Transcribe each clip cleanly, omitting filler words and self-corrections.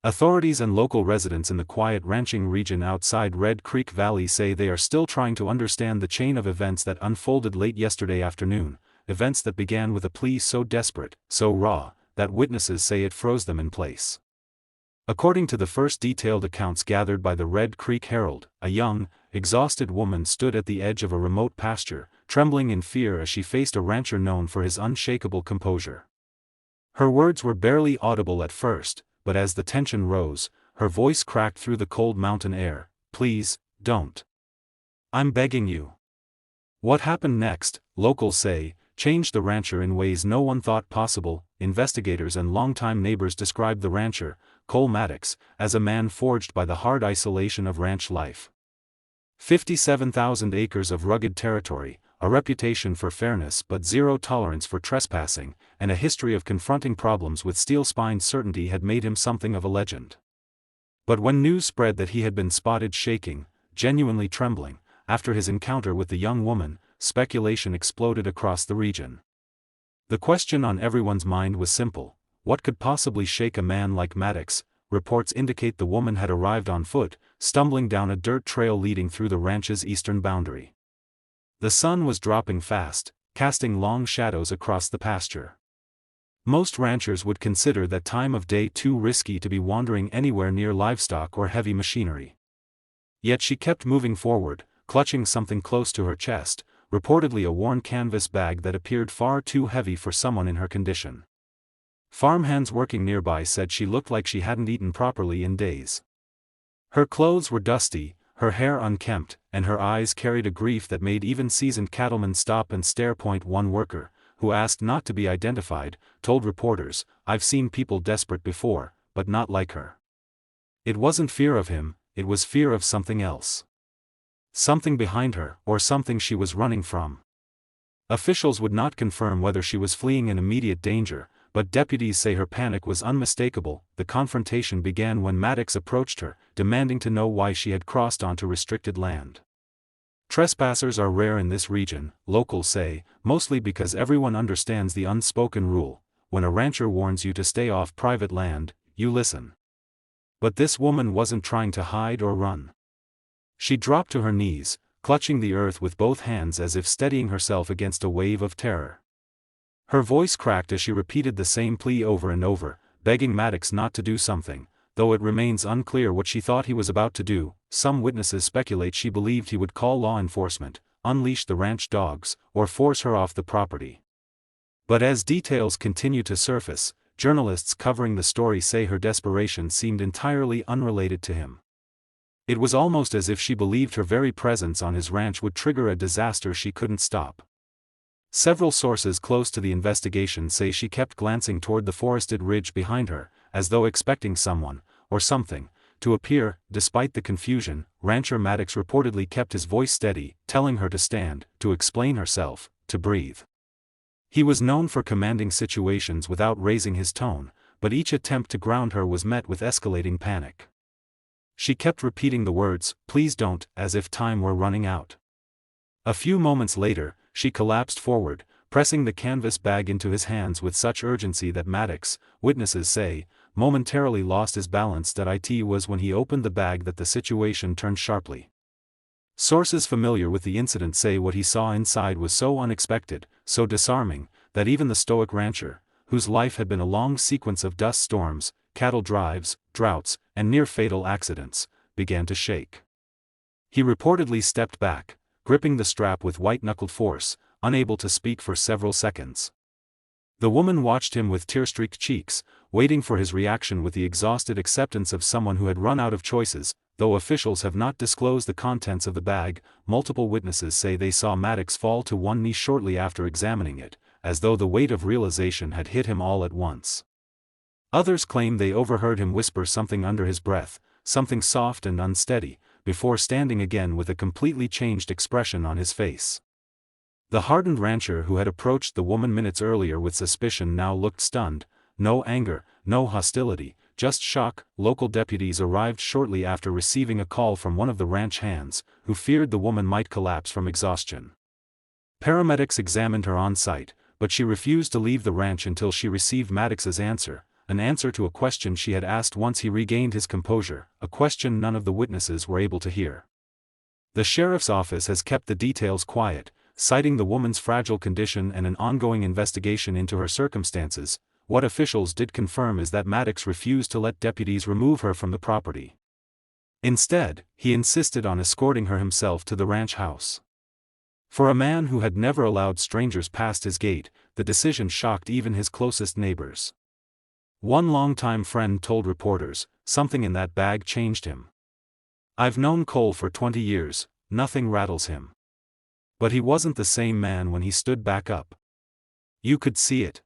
Authorities and local residents in the quiet ranching region outside Red Creek Valley say they are still trying to understand the chain of events that unfolded late yesterday afternoon, events that began with a plea so desperate, so raw, that witnesses say it froze them in place. According to the first detailed accounts gathered by the Red Creek Herald, a young, exhausted woman stood at the edge of a remote pasture, trembling in fear as she faced a rancher known for his unshakable composure. Her words were barely audible at first, but as the tension rose, her voice cracked through the cold mountain air. "Please, don't. I'm begging you." What happened next, locals say, changed the rancher in ways no one thought possible. Investigators and longtime neighbors described the rancher, Cole Maddox, as a man forged by the hard isolation of ranch life. 57,000 acres of rugged territory, a reputation for fairness but zero tolerance for trespassing, and a history of confronting problems with steel-spined certainty had made him something of a legend. But when news spread that he had been spotted shaking, genuinely trembling, after his encounter with the young woman, speculation exploded across the region. The question on everyone's mind was simple: what could possibly shake a man like Maddox? Reports indicate the woman had arrived on foot, stumbling down a dirt trail leading through the ranch's eastern boundary. The sun was dropping fast, casting long shadows across the pasture. Most ranchers would consider that time of day too risky to be wandering anywhere near livestock or heavy machinery. Yet she kept moving forward, clutching something close to her chest, reportedly a worn canvas bag that appeared far too heavy for someone in her condition. Farmhands working nearby said she looked like she hadn't eaten properly in days. Her clothes were dusty, her hair unkempt, and her eyes carried a grief that made even seasoned cattlemen stop and stare. One worker, who asked not to be identified, told reporters, "I've seen people desperate before, but not like her." It wasn't fear of him, it was fear of something else. Something behind her, or something she was running from. Officials would not confirm whether she was fleeing in immediate danger, but deputies say her panic was unmistakable. The confrontation began when Maddox approached her, demanding to know why she had crossed onto restricted land. Trespassers are rare in this region, locals say, mostly because everyone understands the unspoken rule: when a rancher warns you to stay off private land, you listen. But this woman wasn't trying to hide or run. She dropped to her knees, clutching the earth with both hands as if steadying herself against a wave of terror. Her voice cracked as she repeated the same plea over and over, begging Maddox not to do something, though it remains unclear what she thought he was about to do. Some witnesses speculate she believed he would call law enforcement, unleash the ranch dogs, or force her off the property. But as details continue to surface, journalists covering the story say her desperation seemed entirely unrelated to him. It was almost as if she believed her very presence on his ranch would trigger a disaster she couldn't stop. Several sources close to the investigation say she kept glancing toward the forested ridge behind her, as though expecting someone, or something, to appear. Despite the confusion, rancher Maddox reportedly kept his voice steady, telling her to stand, to explain herself, to breathe. He was known for commanding situations without raising his tone, but each attempt to ground her was met with escalating panic. She kept repeating the words, "Please don't," as if time were running out. A few moments later, she collapsed forward, pressing the canvas bag into his hands with such urgency that Maddox, witnesses say, momentarily lost his balance. It was when he opened the bag that the situation turned sharply. Sources familiar with the incident say what he saw inside was so unexpected, so disarming, that even the stoic rancher, whose life had been a long sequence of dust storms, cattle drives, droughts, and near-fatal accidents, began to shake. He reportedly stepped back, gripping the strap with white-knuckled force, unable to speak for several seconds. The woman watched him with tear-streaked cheeks, waiting for his reaction with the exhausted acceptance of someone who had run out of choices. Though officials have not disclosed the contents of the bag, multiple witnesses say they saw Maddox fall to one knee shortly after examining it, as though the weight of realization had hit him all at once. Others claim they overheard him whisper something under his breath, something soft and unsteady, before standing again with a completely changed expression on his face. The hardened rancher who had approached the woman minutes earlier with suspicion now looked stunned. No anger, no hostility, just shock. Local deputies arrived shortly after receiving a call from one of the ranch hands, who feared the woman might collapse from exhaustion. Paramedics examined her on site, but she refused to leave the ranch until she received Maddox's answer. an answer to a question she had asked once he regained his composure, a question none of the witnesses were able to hear. The sheriff's office has kept the details quiet, citing the woman's fragile condition and an ongoing investigation into her circumstances. What officials did confirm is that Maddox refused to let deputies remove her from the property. Instead, he insisted on escorting her himself to the ranch house. For a man who had never allowed strangers past his gate, the decision shocked even his closest neighbors. One longtime friend told reporters, "Something in that bag changed him. I've known Cole for 20 years, nothing rattles him. But he wasn't the same man when he stood back up. You could see it."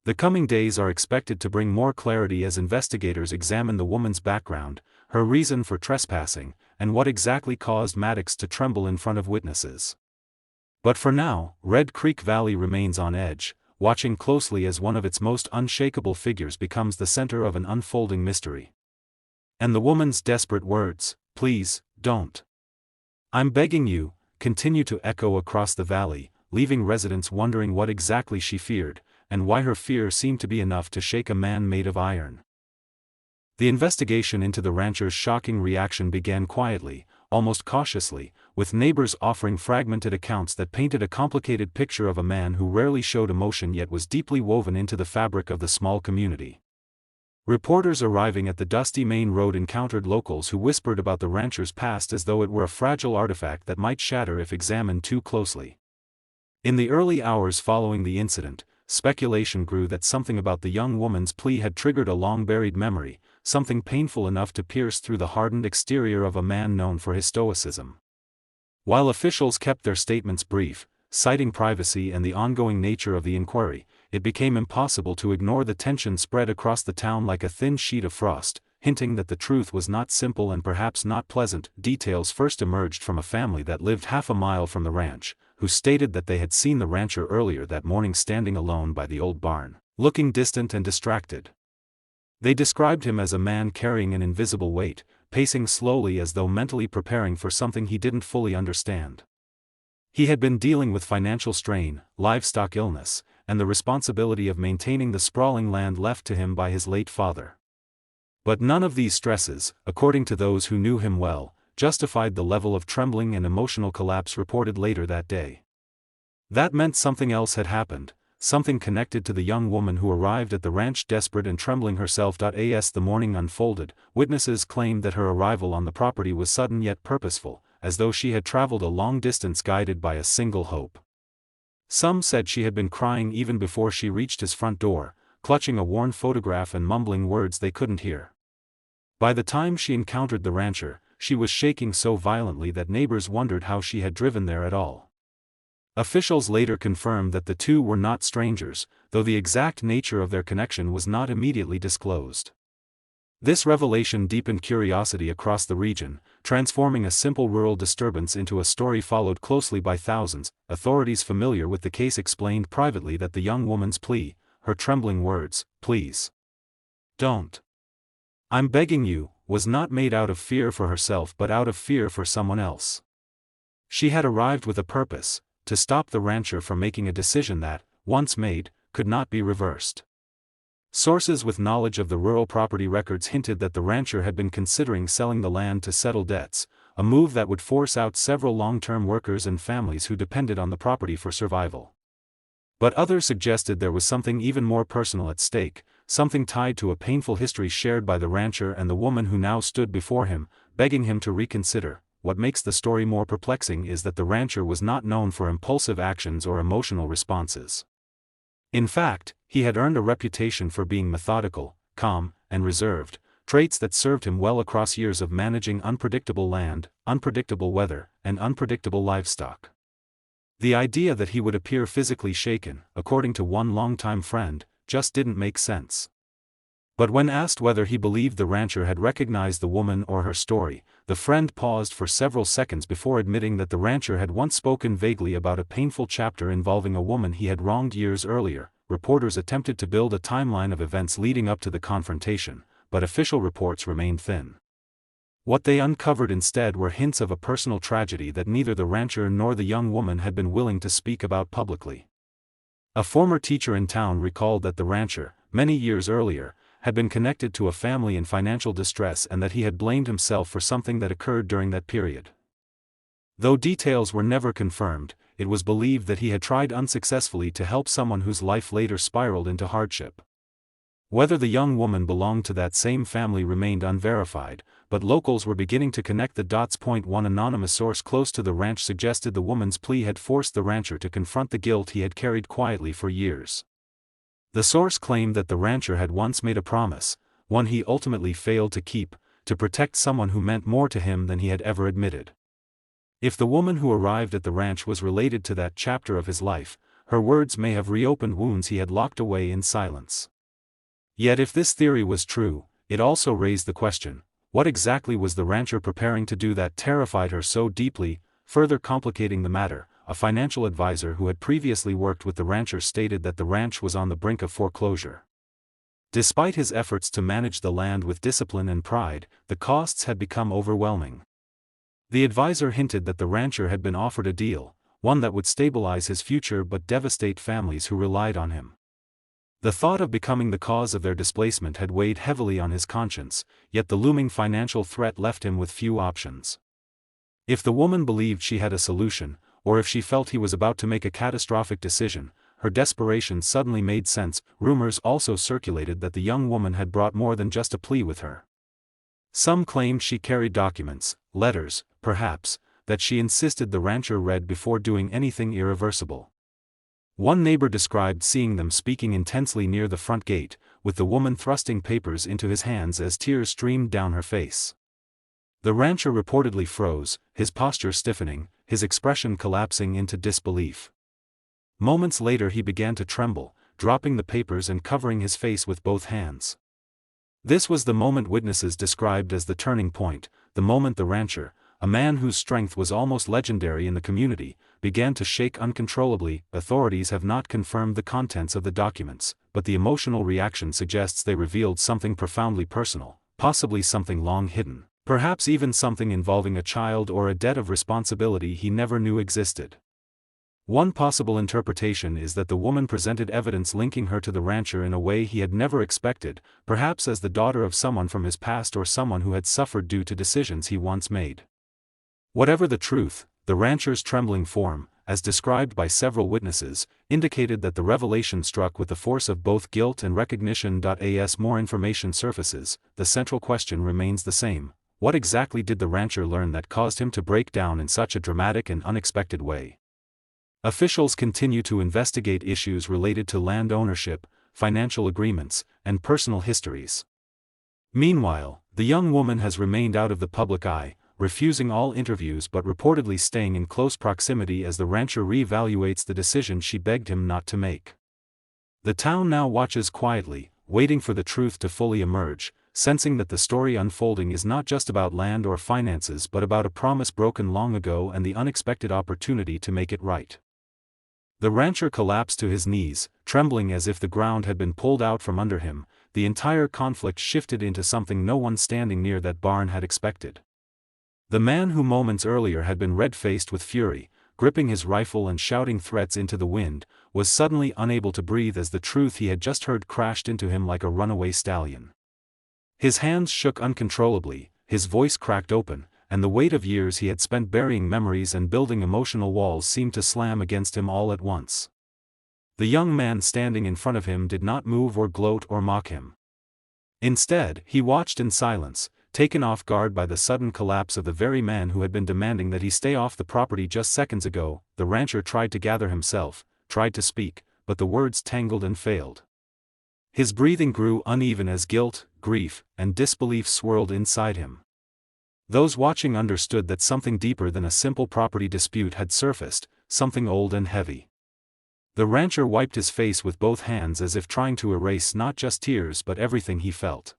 The coming days are expected to bring more clarity as investigators examine the woman's background, her reason for trespassing, and what exactly caused Maddox to tremble in front of witnesses. But for now, Red Creek Valley remains on edge, watching closely as one of its most unshakable figures becomes the center of an unfolding mystery. And the woman's desperate words, "Please, don't. I'm begging you," continue to echo across the valley, leaving residents wondering what exactly she feared, and why her fear seemed to be enough to shake a man made of iron. The investigation into the rancher's shocking reaction began quietly, almost cautiously, with neighbors offering fragmented accounts that painted a complicated picture of a man who rarely showed emotion yet was deeply woven into the fabric of the small community. Reporters arriving at the dusty main road encountered locals who whispered about the rancher's past as though it were a fragile artifact that might shatter if examined too closely. In the early hours following the incident, speculation grew that something about the young woman's plea had triggered a long-buried memory, something painful enough to pierce through the hardened exterior of a man known for his stoicism. While officials kept their statements brief, citing privacy and the ongoing nature of the inquiry, it became impossible to ignore the tension spread across the town like a thin sheet of frost, hinting that the truth was not simple and perhaps not pleasant. Details first emerged from a family that lived half a mile from the ranch, who stated that they had seen the rancher earlier that morning standing alone by the old barn, looking distant and distracted. They described him as a man carrying an invisible weight, pacing slowly as though mentally preparing for something he didn't fully understand. He had been dealing with financial strain, livestock illness, and the responsibility of maintaining the sprawling land left to him by his late father. But none of these stresses, according to those who knew him well, justified the level of trembling and emotional collapse reported later that day. That meant something else had happened, something connected to the young woman who arrived at the ranch desperate and trembling herself. As the morning unfolded, witnesses claimed that her arrival on the property was sudden yet purposeful, as though she had traveled a long distance guided by a single hope. Some said she had been crying even before she reached his front door, clutching a worn photograph and mumbling words they couldn't hear. By the time she encountered the rancher, she was shaking so violently that neighbors wondered how she had driven there at all. Officials later confirmed that the two were not strangers, though the exact nature of their connection was not immediately disclosed. This revelation deepened curiosity across the region, transforming a simple rural disturbance into a story followed closely by thousands. Authorities familiar with the case explained privately that the young woman's plea, her trembling words, "Please, don't. I'm begging you," was not made out of fear for herself but out of fear for someone else. She had arrived with a purpose, to stop the rancher from making a decision that, once made, could not be reversed. Sources with knowledge of the rural property records hinted that the rancher had been considering selling the land to settle debts, a move that would force out several long-term workers and families who depended on the property for survival. But others suggested there was something even more personal at stake, something tied to a painful history shared by the rancher and the woman who now stood before him, begging him to reconsider. What makes the story more perplexing is that the rancher was not known for impulsive actions or emotional responses. In fact, he had earned a reputation for being methodical, calm, and reserved, traits that served him well across years of managing unpredictable land, unpredictable weather, and unpredictable livestock. The idea that he would appear physically shaken, according to one longtime friend, just didn't make sense. But when asked whether he believed the rancher had recognized the woman or her story, the friend paused for several seconds before admitting that the rancher had once spoken vaguely about a painful chapter involving a woman he had wronged years earlier. Reporters attempted to build a timeline of events leading up to the confrontation, but official reports remained thin. What they uncovered instead were hints of a personal tragedy that neither the rancher nor the young woman had been willing to speak about publicly. A former teacher in town recalled that the rancher, many years earlier, had been connected to a family in financial distress and that he had blamed himself for something that occurred during that period. Though details were never confirmed, it was believed that he had tried unsuccessfully to help someone whose life later spiraled into hardship. Whether the young woman belonged to that same family remained unverified, but locals were beginning to connect the dots. One anonymous source close to the ranch suggested the woman's plea had forced the rancher to confront the guilt he had carried quietly for years. The source claimed that the rancher had once made a promise, one he ultimately failed to keep, to protect someone who meant more to him than he had ever admitted. If the woman who arrived at the ranch was related to that chapter of his life, her words may have reopened wounds he had locked away in silence. Yet if this theory was true, it also raised the question, what exactly was the rancher preparing to do that terrified her so deeply? Further complicating the matter, a financial advisor who had previously worked with the rancher stated that the ranch was on the brink of foreclosure. Despite his efforts to manage the land with discipline and pride, the costs had become overwhelming. The advisor hinted that the rancher had been offered a deal, one that would stabilize his future but devastate families who relied on him. The thought of becoming the cause of their displacement had weighed heavily on his conscience, yet the looming financial threat left him with few options. If the woman believed she had a solution, or if she felt he was about to make a catastrophic decision, her desperation suddenly made sense. Rumors also circulated that the young woman had brought more than just a plea with her. Some claimed she carried documents, letters, perhaps, that she insisted the rancher read before doing anything irreversible. One neighbor described seeing them speaking intensely near the front gate, with the woman thrusting papers into his hands as tears streamed down her face. The rancher reportedly froze, his posture stiffening, his expression collapsing into disbelief. Moments later he began to tremble, dropping the papers and covering his face with both hands. This was the moment witnesses described as the turning point, the moment the rancher, a man whose strength was almost legendary in the community, began to shake uncontrollably. Authorities have not confirmed the contents of the documents, but the emotional reaction suggests they revealed something profoundly personal, possibly something long hidden, perhaps even something involving a child or a debt of responsibility he never knew existed. One possible interpretation is that the woman presented evidence linking her to the rancher in a way he had never expected, perhaps as the daughter of someone from his past or someone who had suffered due to decisions he once made. Whatever the truth, the rancher's trembling form, as described by several witnesses, indicated that the revelation struck with the force of both guilt and recognition. As more information surfaces, the central question remains the same: what exactly did the rancher learn that caused him to break down in such a dramatic and unexpected way? Officials continue to investigate issues related to land ownership, financial agreements, and personal histories. Meanwhile, the young woman has remained out of the public eye, refusing all interviews but reportedly staying in close proximity as the rancher re-evaluates the decision she begged him not to make. The town now watches quietly, waiting for the truth to fully emerge, sensing that the story unfolding is not just about land or finances but about a promise broken long ago and the unexpected opportunity to make it right. The rancher collapsed to his knees, trembling as if the ground had been pulled out from under him. The entire conflict shifted into something no one standing near that barn had expected. The man who moments earlier had been red-faced with fury, gripping his rifle and shouting threats into the wind, was suddenly unable to breathe as the truth he had just heard crashed into him like a runaway stallion. His hands shook uncontrollably, his voice cracked open, and the weight of years he had spent burying memories and building emotional walls seemed to slam against him all at once. The young man standing in front of him did not move or gloat or mock him. Instead, he watched in silence, taken off guard by the sudden collapse of the very man who had been demanding that he stay off the property just seconds ago. The rancher tried to gather himself, tried to speak, but the words tangled and failed. His breathing grew uneven as guilt, grief, and disbelief swirled inside him. Those watching understood that something deeper than a simple property dispute had surfaced, something old and heavy. The rancher wiped his face with both hands as if trying to erase not just tears but everything he felt.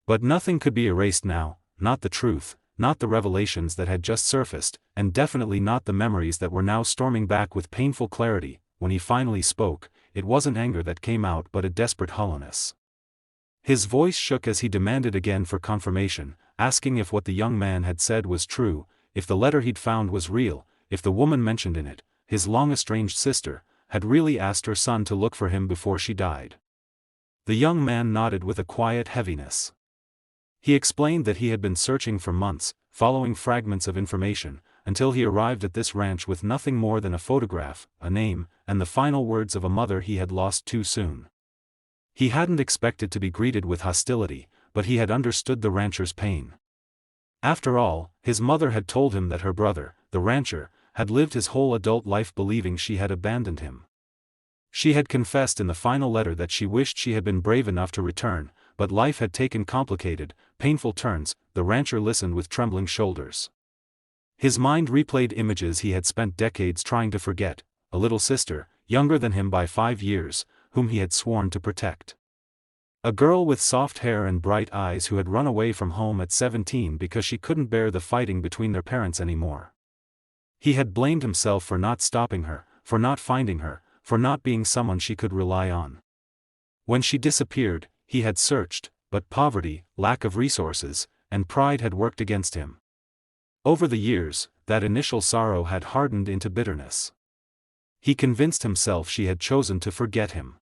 But nothing could be erased now, not the truth, not the revelations that had just surfaced, and definitely not the memories that were now storming back with painful clarity. When he finally spoke, it wasn't anger that came out but a desperate hollowness. His voice shook as he demanded again for confirmation, asking if what the young man had said was true, if the letter he'd found was real, if the woman mentioned in it, his long-estranged sister, had really asked her son to look for him before she died. The young man nodded with a quiet heaviness. He explained that he had been searching for months, following fragments of information, until he arrived at this ranch with nothing more than a photograph, a name, and the final words of a mother he had lost too soon. He hadn't expected to be greeted with hostility, but he had understood the rancher's pain. After all, his mother had told him that her brother, the rancher, had lived his whole adult life believing she had abandoned him. She had confessed in the final letter that she wished she had been brave enough to return, but life had taken complicated, painful turns. The rancher listened with trembling shoulders. His mind replayed images he had spent decades trying to forget, a little sister, younger than him by 5 years, whom he had sworn to protect. A girl with soft hair and bright eyes who had run away from home at 17 because she couldn't bear the fighting between their parents anymore. He had blamed himself for not stopping her, for not finding her, for not being someone she could rely on. When she disappeared, he had searched, but poverty, lack of resources, and pride had worked against him. Over the years, that initial sorrow had hardened into bitterness. He convinced himself she had chosen to forget him.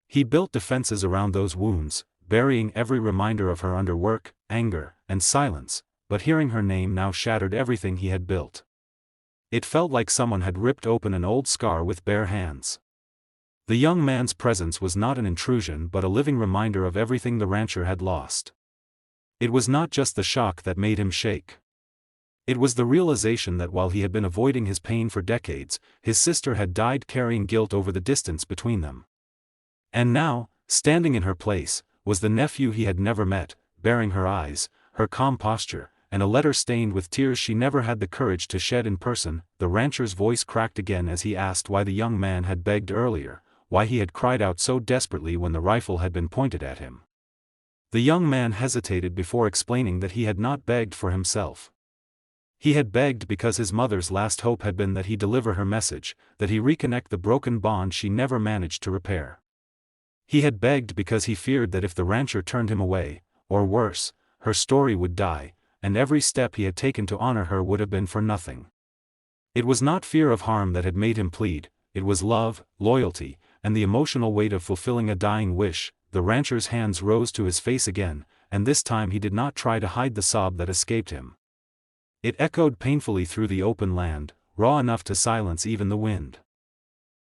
He built defenses around those wounds, burying every reminder of her under work, anger, and silence, but hearing her name now shattered everything he had built. It felt like someone had ripped open an old scar with bare hands. The young man's presence was not an intrusion but a living reminder of everything the rancher had lost. It was not just the shock that made him shake. It was the realization that while he had been avoiding his pain for decades, his sister had died carrying guilt over the distance between them. And now, standing in her place, was the nephew he had never met, bearing her eyes, her calm posture, and a letter stained with tears she never had the courage to shed in person. The rancher's voice cracked again as he asked why the young man had begged earlier, why he had cried out so desperately when the rifle had been pointed at him. The young man hesitated before explaining that he had not begged for himself. He had begged because his mother's last hope had been that he deliver her message, that he reconnect the broken bond she never managed to repair. He had begged because he feared that if the rancher turned him away, or worse, her story would die, and every step he had taken to honor her would have been for nothing. It was not fear of harm that had made him plead, it was love, loyalty, and the emotional weight of fulfilling a dying wish. The rancher's hands rose to his face again, and this time he did not try to hide the sob that escaped him. It echoed painfully through the open land, raw enough to silence even the wind.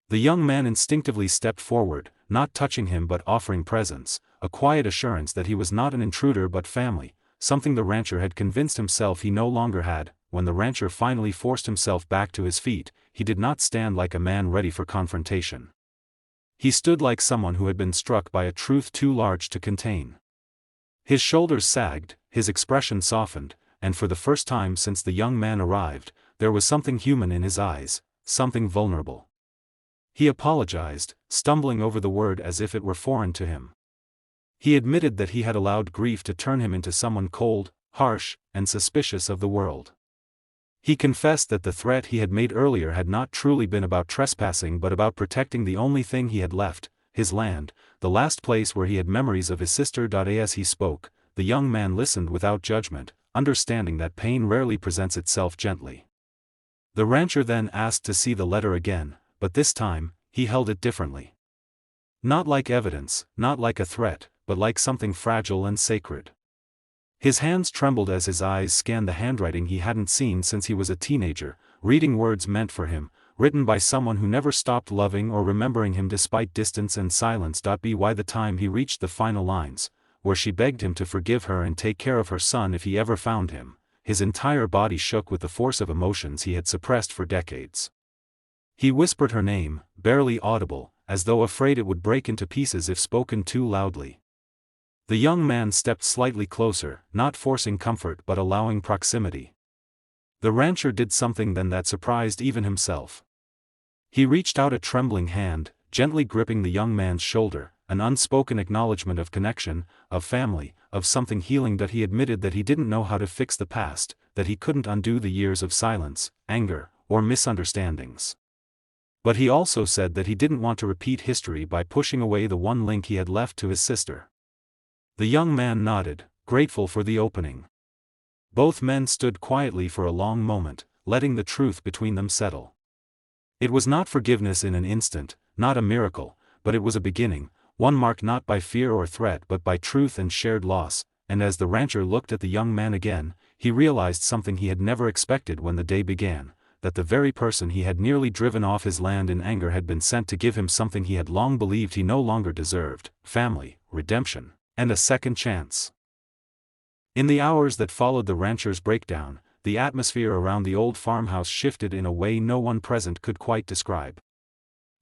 The young man instinctively stepped forward, not touching him but offering presence, a quiet assurance that he was not an intruder but family, something the rancher had convinced himself he no longer had. When the rancher finally forced himself back to his feet, he did not stand like a man ready for confrontation. He stood like someone who had been struck by a truth too large to contain. His shoulders sagged, his expression softened, and for the first time since the young man arrived, there was something human in his eyes, something vulnerable. He apologized, stumbling over the word as if it were foreign to him. He admitted that he had allowed grief to turn him into someone cold, harsh, and suspicious of the world. He confessed that the threat he had made earlier had not truly been about trespassing but about protecting the only thing he had left, his land, the last place where he had memories of his sister. As he spoke, the young man listened without judgment, understanding that pain rarely presents itself gently. The rancher then asked to see the letter again, but this time, he held it differently. Not like evidence, not like a threat, but like something fragile and sacred. His hands trembled as his eyes scanned the handwriting he hadn't seen since he was a teenager, reading words meant for him, written by someone who never stopped loving or remembering him despite distance and silence. By the time he reached the final lines, where she begged him to forgive her and take care of her son if he ever found him, his entire body shook with the force of emotions he had suppressed for decades. He whispered her name, barely audible, as though afraid it would break into pieces if spoken too loudly. The young man stepped slightly closer, not forcing comfort but allowing proximity. The rancher did something then that surprised even himself. He reached out a trembling hand, gently gripping the young man's shoulder, an unspoken acknowledgement of connection, of family, of something healing. That he admitted that he didn't know how to fix the past, that he couldn't undo the years of silence, anger, or misunderstandings. But he also said that he didn't want to repeat history by pushing away the one link he had left to his sister. The young man nodded, grateful for the opening. Both men stood quietly for a long moment, letting the truth between them settle. It was not forgiveness in an instant, not a miracle, but it was a beginning, one marked not by fear or threat but by truth and shared loss, and as the rancher looked at the young man again, he realized something he had never expected when the day began, that the very person he had nearly driven off his land in anger had been sent to give him something he had long believed he no longer deserved: family, redemption, and a second chance. In the hours that followed the rancher's breakdown, the atmosphere around the old farmhouse shifted in a way no one present could quite describe.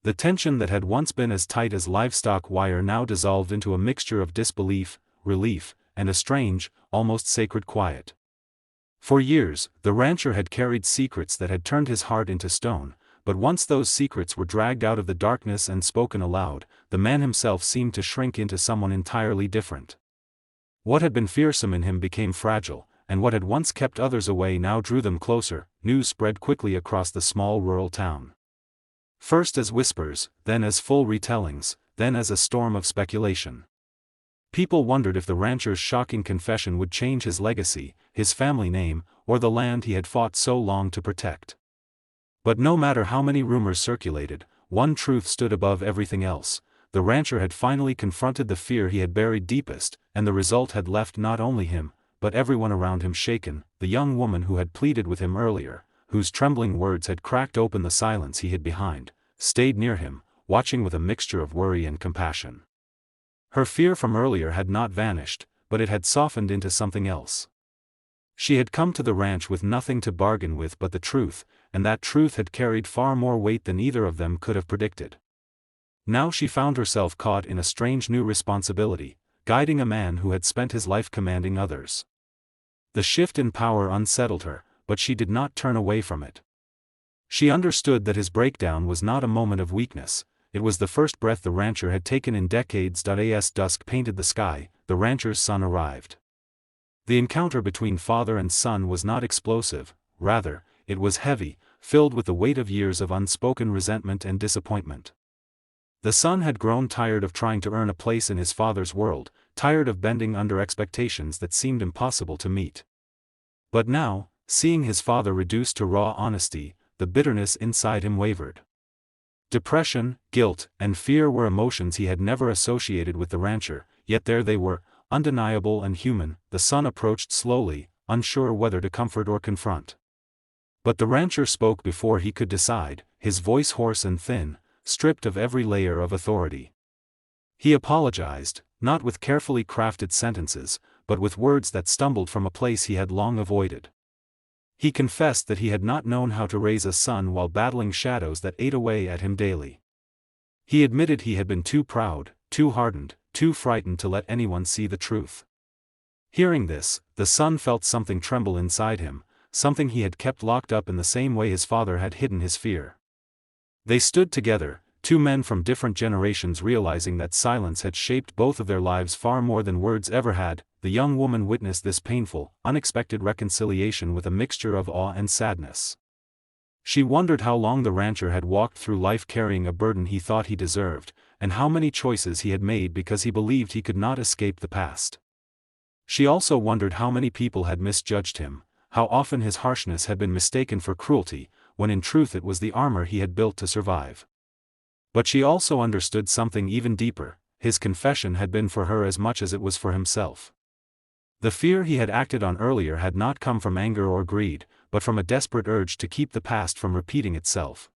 The tension that had once been as tight as livestock wire now dissolved into a mixture of disbelief, relief, and a strange, almost sacred quiet. For years, the rancher had carried secrets that had turned his heart into stone, but once those secrets were dragged out of the darkness and spoken aloud, the man himself seemed to shrink into someone entirely different. What had been fearsome in him became fragile, and what had once kept others away now drew them closer. News spread quickly across the small rural town. First as whispers, then as full retellings, then as a storm of speculation. People wondered if the rancher's shocking confession would change his legacy, his family name, or the land he had fought so long to protect. But no matter how many rumors circulated, one truth stood above everything else: the rancher had finally confronted the fear he had buried deepest, and the result had left not only him, but everyone around him shaken. The young woman who had pleaded with him earlier, whose trembling words had cracked open the silence he hid behind, stayed near him, watching with a mixture of worry and compassion. Her fear from earlier had not vanished, but it had softened into something else. She had come to the ranch with nothing to bargain with but the truth, and that truth had carried far more weight than either of them could have predicted. Now she found herself caught in a strange new responsibility, guiding a man who had spent his life commanding others. The shift in power unsettled her, but she did not turn away from it. She understood that his breakdown was not a moment of weakness, it was the first breath the rancher had taken in decades. As dusk painted the sky, the rancher's son arrived. The encounter between father and son was not explosive, rather, it was heavy, filled with the weight of years of unspoken resentment and disappointment. The son had grown tired of trying to earn a place in his father's world, tired of bending under expectations that seemed impossible to meet. But now, seeing his father reduced to raw honesty, the bitterness inside him wavered. Depression, guilt, and fear were emotions he had never associated with the rancher, yet there they were, undeniable and human. The son approached slowly, unsure whether to comfort or confront. But the rancher spoke before he could decide, his voice hoarse and thin, stripped of every layer of authority. He apologized, not with carefully crafted sentences, but with words that stumbled from a place he had long avoided. He confessed that he had not known how to raise a son while battling shadows that ate away at him daily. He admitted he had been too proud, too hardened, too frightened to let anyone see the truth. Hearing this, the son felt something tremble inside him, something he had kept locked up in the same way his father had hidden his fear. They stood together, two men from different generations, realizing that silence had shaped both of their lives far more than words ever had. The young woman witnessed this painful, unexpected reconciliation with a mixture of awe and sadness. She wondered how long the rancher had walked through life carrying a burden he thought he deserved, and how many choices he had made because he believed he could not escape the past. She also wondered how many people had misjudged him, how often his harshness had been mistaken for cruelty, when in truth it was the armor he had built to survive. But she also understood something even deeper: his confession had been for her as much as it was for himself. The fear he had acted on earlier had not come from anger or greed, but from a desperate urge to keep the past from repeating itself.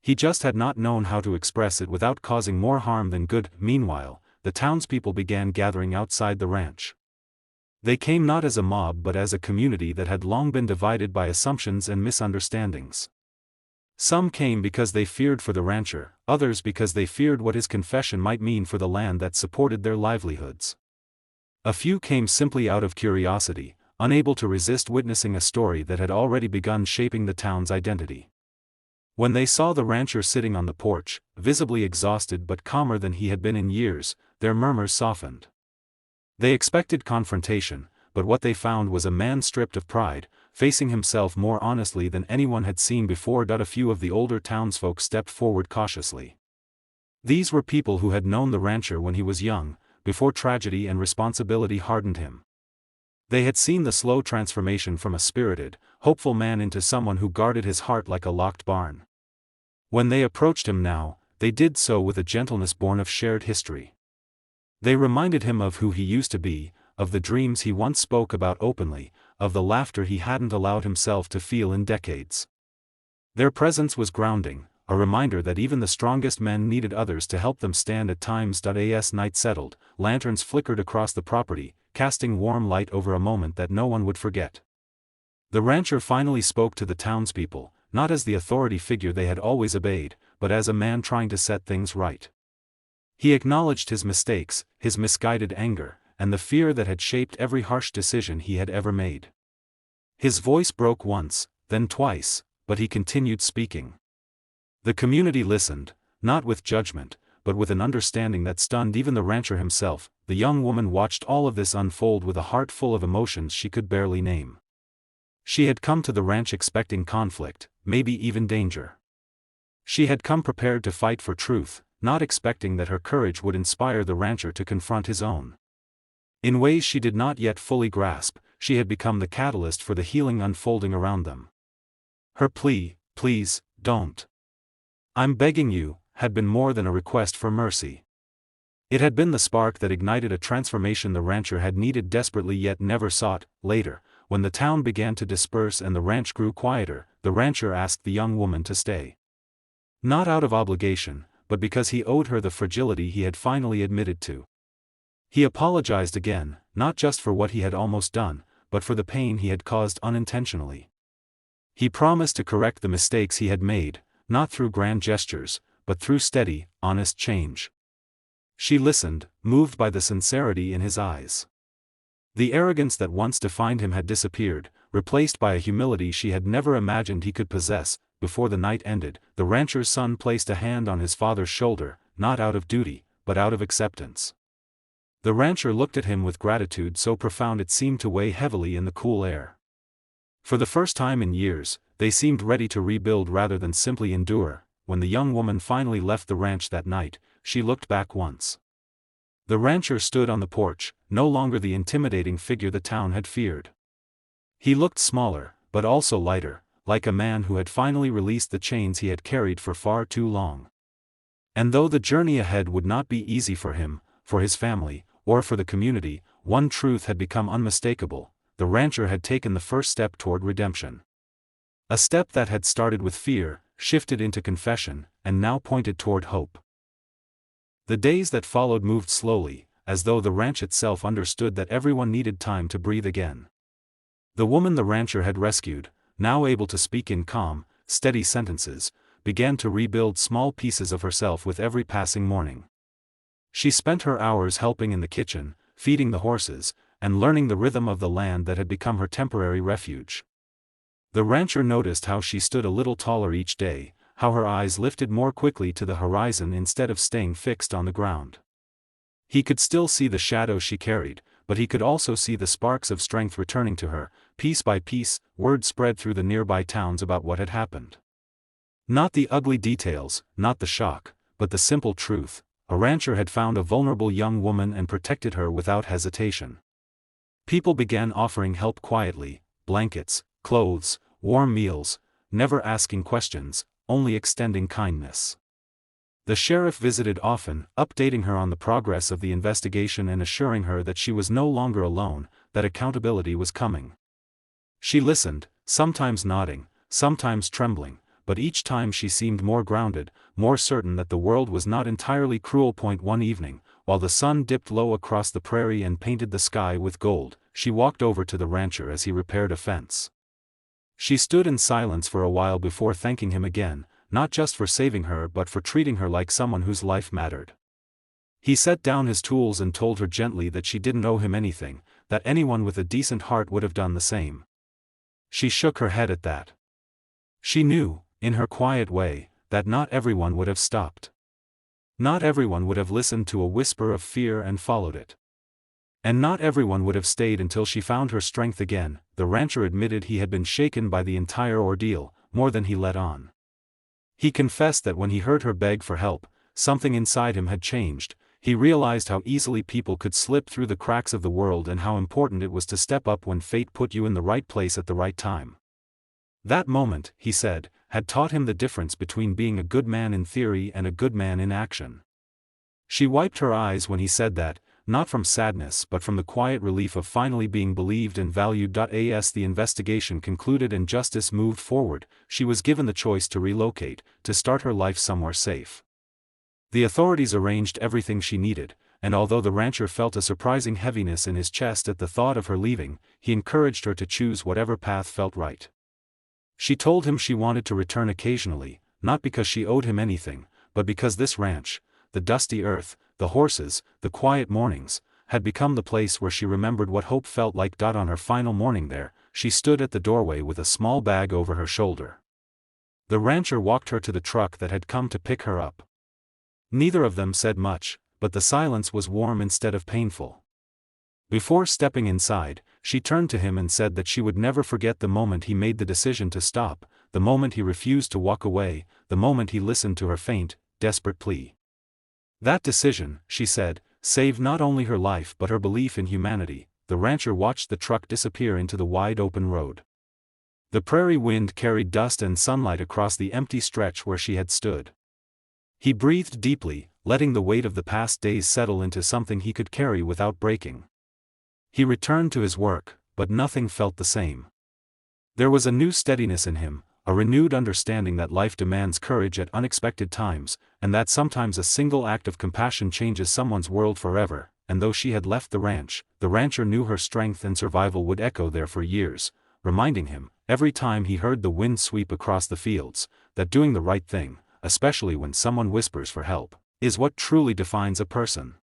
He just had not known how to express it without causing more harm than good. Meanwhile, the townspeople began gathering outside the ranch. They came not as a mob but as a community that had long been divided by assumptions and misunderstandings. Some came because they feared for the rancher, others because they feared what his confession might mean for the land that supported their livelihoods. A few came simply out of curiosity, unable to resist witnessing a story that had already begun shaping the town's identity. When they saw the rancher sitting on the porch, visibly exhausted but calmer than he had been in years, their murmurs softened. They expected confrontation, but what they found was a man stripped of pride, facing himself more honestly than anyone had seen before. A few of the older townsfolk stepped forward cautiously. These were people who had known the rancher when he was young, before tragedy and responsibility hardened him. They had seen the slow transformation from a spirited, hopeful man into someone who guarded his heart like a locked barn. When they approached him now, they did so with a gentleness born of shared history. They reminded him of who he used to be, of the dreams he once spoke about openly, of the laughter he hadn't allowed himself to feel in decades. Their presence was grounding, a reminder that even the strongest men needed others to help them stand at times. As night settled, lanterns flickered across the property, casting warm light over a moment that no one would forget. The rancher finally spoke to the townspeople, not as the authority figure they had always obeyed, but as a man trying to set things right. He acknowledged his mistakes, his misguided anger, and the fear that had shaped every harsh decision he had ever made. His voice broke once, then twice, but he continued speaking. The community listened, not with judgment, but with an understanding that stunned even the rancher himself. The young woman watched all of this unfold with a heart full of emotions she could barely name. She had come to the ranch expecting conflict, maybe even danger. She had come prepared to fight for truth, not expecting that her courage would inspire the rancher to confront his own. In ways she did not yet fully grasp, she had become the catalyst for the healing unfolding around them. Her plea, "Please, don't. I'm begging you," had been more than a request for mercy. It had been the spark that ignited a transformation the rancher had needed desperately yet never sought. Later, when the town began to disperse and the ranch grew quieter, the rancher asked the young woman to stay. Not out of obligation, but because he owed her the fragility he had finally admitted to. He apologized again, not just for what he had almost done, but for the pain he had caused unintentionally. He promised to correct the mistakes he had made, not through grand gestures, but through steady, honest change. She listened, moved by the sincerity in his eyes. The arrogance that once defined him had disappeared, replaced by a humility she had never imagined he could possess. Before the night ended, the rancher's son placed a hand on his father's shoulder, not out of duty, but out of acceptance. The rancher looked at him with gratitude so profound it seemed to weigh heavily in the cool air. For the first time in years, they seemed ready to rebuild rather than simply endure. When the young woman finally left the ranch that night, she looked back once. The rancher stood on the porch, no longer the intimidating figure the town had feared. He looked smaller, but also lighter, like a man who had finally released the chains he had carried for far too long. And though the journey ahead would not be easy for him, for his family, or for the community, one truth had become unmistakable: the rancher had taken the first step toward redemption. A step that had started with fear, shifted into confession, and now pointed toward hope. The days that followed moved slowly, as though the ranch itself understood that everyone needed time to breathe again. The woman the rancher had rescued, now able to speak in calm, steady sentences, began to rebuild small pieces of herself with every passing morning. She spent her hours helping in the kitchen, feeding the horses, and learning the rhythm of the land that had become her temporary refuge. The rancher noticed how she stood a little taller each day, how her eyes lifted more quickly to the horizon instead of staying fixed on the ground. He could still see the shadows she carried, but he could also see the sparks of strength returning to her. Piece by piece, word spread through the nearby towns about what had happened. Not the ugly details, not the shock, but the simple truth: a rancher had found a vulnerable young woman and protected her without hesitation. People began offering help quietly: blankets, clothes, warm meals, never asking questions, only extending kindness. The sheriff visited often, updating her on the progress of the investigation and assuring her that she was no longer alone, that accountability was coming. She listened, sometimes nodding, sometimes trembling, but each time she seemed more grounded, more certain that the world was not entirely cruel. One evening, while the sun dipped low across the prairie and painted the sky with gold, she walked over to the rancher as he repaired a fence. She stood in silence for a while before thanking him again, not just for saving her but for treating her like someone whose life mattered. He set down his tools and told her gently that she didn't owe him anything, that anyone with a decent heart would have done the same. She shook her head at that. She knew, in her quiet way, that not everyone would have stopped. Not everyone would have listened to a whisper of fear and followed it. And not everyone would have stayed until she found her strength again. The rancher admitted he had been shaken by the entire ordeal, more than he let on. He confessed that when he heard her beg for help, something inside him had changed. He realized how easily people could slip through the cracks of the world and how important it was to step up when fate put you in the right place at the right time. That moment, he said, had taught him the difference between being a good man in theory and a good man in action. She wiped her eyes when he said that, not from sadness but from the quiet relief of finally being believed and valued. As the investigation concluded and justice moved forward, she was given the choice to relocate, to start her life somewhere safe. The authorities arranged everything she needed, and although the rancher felt a surprising heaviness in his chest at the thought of her leaving, he encouraged her to choose whatever path felt right. She told him she wanted to return occasionally, not because she owed him anything, but because this ranch, the dusty earth, the horses, the quiet mornings, had become the place where she remembered what hope felt like. On her final morning there, she stood at the doorway with a small bag over her shoulder. The rancher walked her to the truck that had come to pick her up. Neither of them said much, but the silence was warm instead of painful. Before stepping inside, she turned to him and said that she would never forget the moment he made the decision to stop, the moment he refused to walk away, the moment he listened to her faint, desperate plea. That decision, she said, saved not only her life but her belief in humanity. The rancher watched the truck disappear into the wide open road. The prairie wind carried dust and sunlight across the empty stretch where she had stood. He breathed deeply, letting the weight of the past days settle into something he could carry without breaking. He returned to his work, but nothing felt the same. There was a new steadiness in him, a renewed understanding that life demands courage at unexpected times, and that sometimes a single act of compassion changes someone's world forever. And though she had left the ranch, the rancher knew her strength and survival would echo there for years, reminding him, every time he heard the wind sweep across the fields, that doing the right thing, especially when someone whispers for help, is what truly defines a person.